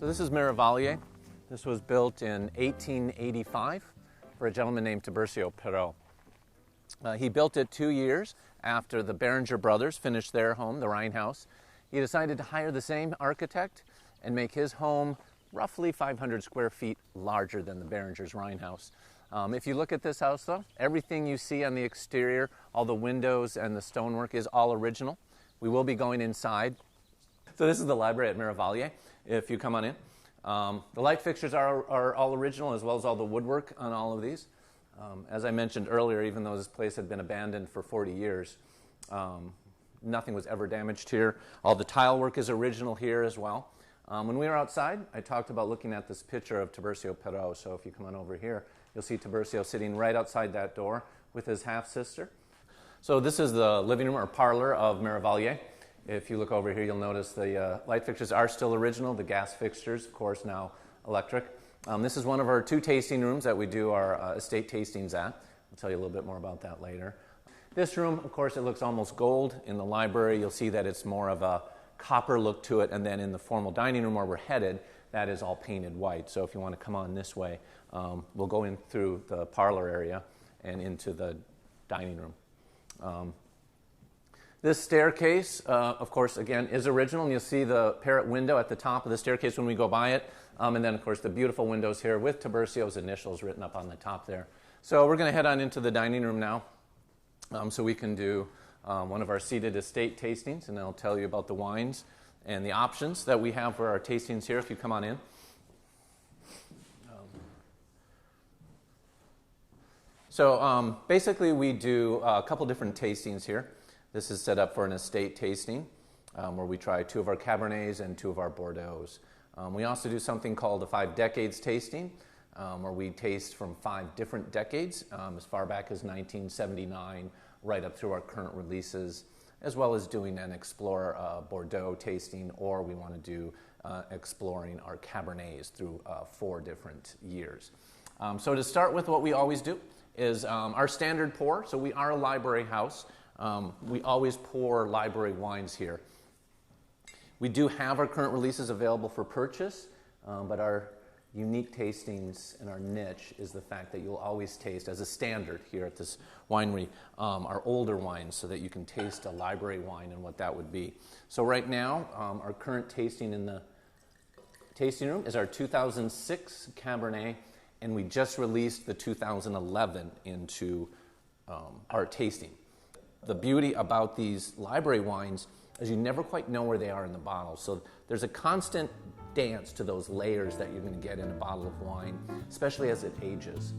So this is Miravalle. This was built in 1885 for a gentleman named Tiburcio Parrott. He built it 2 years after the Beringer brothers finished their home, the Rhine House. He decided to hire the same architect and make his home roughly 500 square feet larger than the Beringers' Rhine House. If you look at this house though, everything you see on the exterior, all the windows and the stonework is all original. We will be going inside. So this is the library at Miravalle, if you come on in. The light fixtures are all original, as well as all the woodwork on all of these. As I mentioned earlier, even though this place had been abandoned for 40 years, nothing was ever damaged here. All the tile work is original here as well. When we were outside, I talked about looking at this picture of Tiburcio Parrott. So if you come on over here, you'll see Tiburcio sitting right outside that door with his half-sister. So this is the living room or parlor of Miravalle. If you look over here, you'll notice the light fixtures are still original. The gas fixtures, of course, now electric. This is one of our 2 tasting rooms that we do our estate tastings at. I'll tell you a little bit more about that later. This room, of course, it looks almost gold. In the library, you'll see that it's more of a copper look to it, and then in the formal dining room where we're headed, that is all painted white. So if you want to come on this way, we'll go in through the parlor area and into the dining room. This staircase, of course, again, is original, and you'll see the Parrott window at the top of the staircase when we go by it. And then, of course, the beautiful windows here with Tiburcio's initials written up on the top there. So we're going to head on into the dining room now, so we can do one of our seated estate tastings, and I'll tell you about the wines and the options that we have for our tastings here if you come on in. So basically we do a couple different tastings here. This is set up for an estate tasting where we try 2 of our Cabernets and 2 of our Bordeaux's. We also do something called a 5 decades tasting where we taste from 5 different decades as far back as 1979 right up through our current releases, as well as doing an Explore Bordeaux tasting, or we want to do exploring our Cabernets through 4 different years. So to start with, what we always do is our standard pour. So we are a library house. We always pour library wines here. We do have our current releases available for purchase, but our unique tastings and our niche is the fact that you'll always taste, as a standard here at this winery, our older wines, so that you can taste a library wine and what that would be. So right now, our current tasting in the tasting room is our 2006 Cabernet, and we just released the 2011 into our tasting. The beauty about these library wines is you never quite know where they are in the bottle. So there's a constant dance to those layers that you're going to get in a bottle of wine, especially as it ages.